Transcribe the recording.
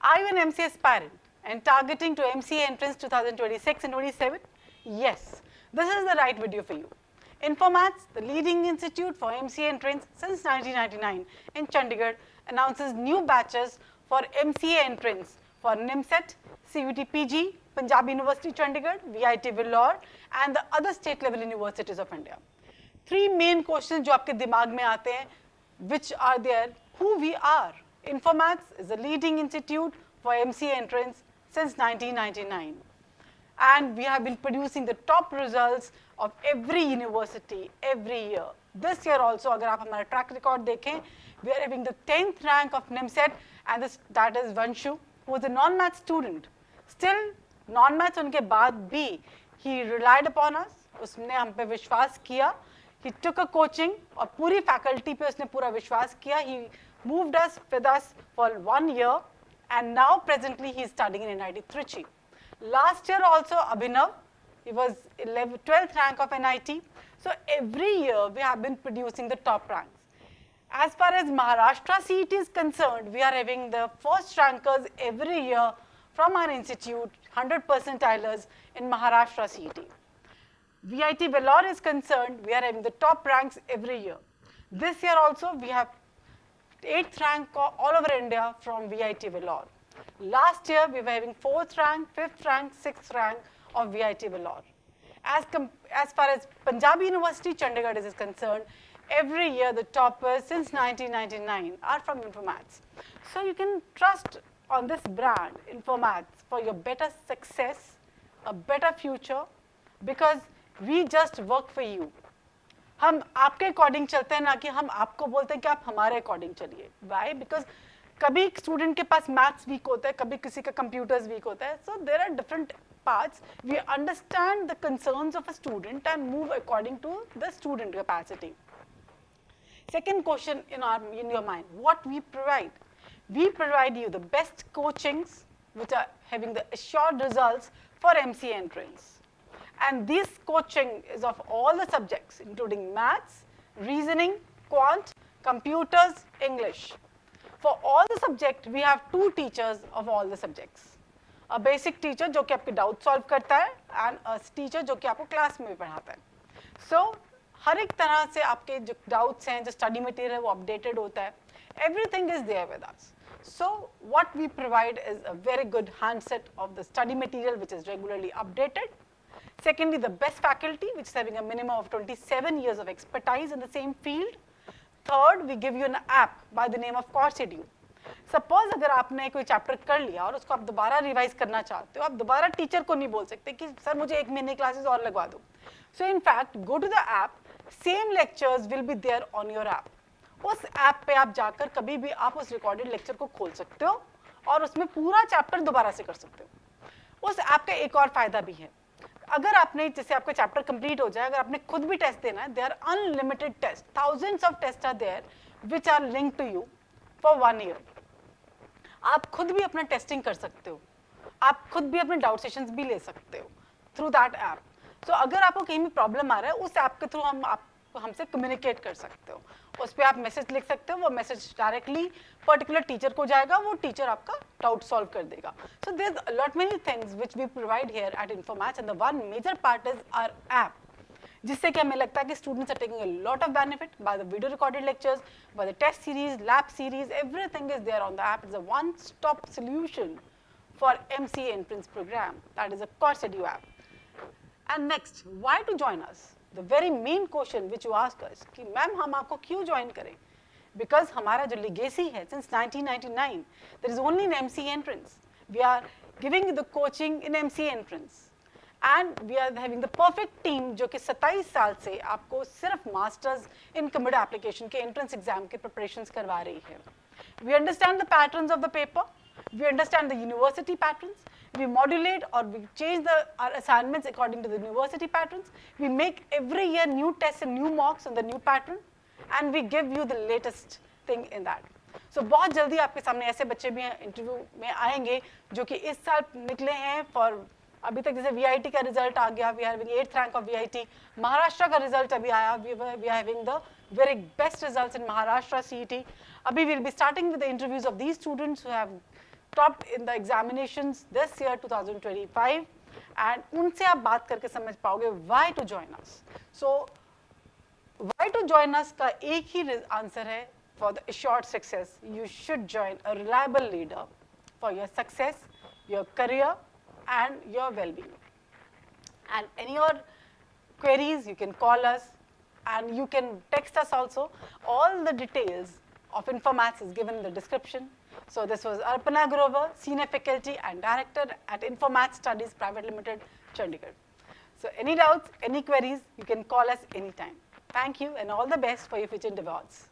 Are you an MCA aspirant and targeting to MCA entrance 2026 and 27? Yes, this is the right video for you. Infomats, the leading institute for MCA entrance since 1999 in Chandigarh, announces new batches for MCA entrance for NIMSET, CUT PG, Punjab University Chandigarh, VIT Vellore and the other state level universities of India. Three main questions जो आपके दिमाग में आते हैं, which are there, who we are. Infomats is a leading institute for MCA entrance since 1999. And we have been producing the top results of every university every year. This year also, अगर आप हमारा track record देखें, we are having the 10th rank of NIMSET, and that is Vanshu, who was a non-math student. Still, non-maths उनके बाद भी, he relied upon us, उसने हम पे विश्वास किया, he took a coaching, और पूरी faculty पे उसने पूरा विश्वास किया, he moved us with us for 1 year, and now presently he is studying in NIT Trichy. Last year also Abhinav, he was 12th rank of NIT. So every year we have been producing the top ranks. As far as Maharashtra CET is concerned, we are having the first rankers every year from our institute, 100 percentilers in Maharashtra CET. VIT Vellore is concerned, we are having the top ranks every year. This year also we have 8th rank all over India from VIT Vellore. Last year we were having 4th rank, 5th rank, 6th rank of VIT Vellore. As far as Punjab University Chandigarh is concerned, every year the toppers since 1999 are from Infomats. So you can trust on this brand, Infomats, for your better success, a better future, because we just work for you. हम आपके according चलते हैं ना कि हम आपको बोलते हैं कि आप हमारे अकॉर्डिंग चलिए. Why? Because कभी स्टूडेंट के पास मैथ्स वीक होता है, कभी किसी का कंप्यूटर्स वीक होता है. So there are different parts. We understand the concerns of a student and move according to the student capacity. Second question in your mind, what we provide? We provide you the best coachings which are having the assured results for MCA entrance. And this coaching is of all the subjects, including maths, reasoning, quant, computers, English. For all the subjects, we have 2 teachers of all the subjects. A basic teacher जो कि आपके doubt solve करता है, and a teacher जो कि आपको class में पढ़ाता है. So हर एक तरह से आपके जो doubts हैं, जो study material है वो updated होता है. Everything is there with us. So what we provide is a very good handset of the study material which is regularly updated. Secondly, the best faculty, which is having a minimum of 27 years of expertise in the same field. Third, we give you an app by the name of CourseEdu. Suppose अगर आपने कोई chapter कर लिया और उसको आप दोबारा revise करना चाहते हो, आप दोबारा टीचर को नहीं बोल सकते कि सर मुझे 1 महीने क्लासेस और लगवा दो. So in fact, go to the app, same lectures will be there on your app. उस ऐप पे आप जाकर कभी भी आप उस रिकॉर्डेड लेक्चर को खोल सकते हो और उसमें पूरा चैप्टर दोबारा से कर सकते हो. उस ऐप का एक और फायदा भी है. अगर आपने जैसे आपका चैप्टर कंप्लीट हो जाए, अगर आपने खुद भी टेस्ट देना है, there are unlimited test, thousands of test are there which are linked to you for 1 year. आप खुद भी अपना टेस्टिंग कर सकते हो, आप खुद भी अपने डाउट सेशंस भी ले सकते हो थ्रू दैट ऐप. सो अगर आपको कहीं भी प्रॉब्लम आ रहा है, उस ऐप के थ्रू आप हमसे कम्युनिकेट कर सकते हो. उस पर आप मैसेज लिख सकते हो, वो मैसेज डायरेक्टली पर्टिकुलर टीचर को जाएगा, वो टीचर आपका डाउट सॉल्व कर देगा. So there are lot many things which we provide here at Infomats, and the one major part is our app, जिससे कि हमें लगता है कि students are taking a lot of benefit by the video recorded lectures, by the test series, lab series, everything is there on the app. It's a one stop solution for MCA entrance program, that is a CourseEdu app. And next, why to join us? The very main question which you ask us कि ma'am हम आपको क्यों join करें? Because हमारा जो legacy है since 1999, there is only an MCA entrance. We are giving you the coaching in MCA entrance, and we are having the perfect team जो कि 27 साल से आपको सिर्फ masters in computer application के entrance exam के preparations करवा रही है. We understand the patterns of the paper. We understand the university patterns. We modulate or we change our assignments according to the university patterns. We make every year new tests and new mocks on the new pattern, and we give you the latest thing in that. So बहुत जल्दी आपके सामने ऐसे बच्चे भी interview में आएंगे जो कि इस साल निकले हैं फॉर अभी तक जैसे VIT का रिजल्ट आ गया, we are having 8th rank of VIT. Maharashtra का रिजल्ट अभी आया, we are having the very best results in Maharashtra CET. अभी we'll be starting with the interviews of these students who have topped in the examinations this year 2025 and उनसे आप बात करके समझ पाओगे why to join us. So why to join us का एक ही answer है, for the assured success you should join a reliable leader for your success, your career and your well-being. And any your queries you can call us and you can text us also. All the details of Informats is given in the description. So this was Arpana Grover, Senior Faculty and Director at Informats Studies Private Limited, Chandigarh. So any doubts, any queries, you can call us anytime. Thank you and all the best for your future endeavors.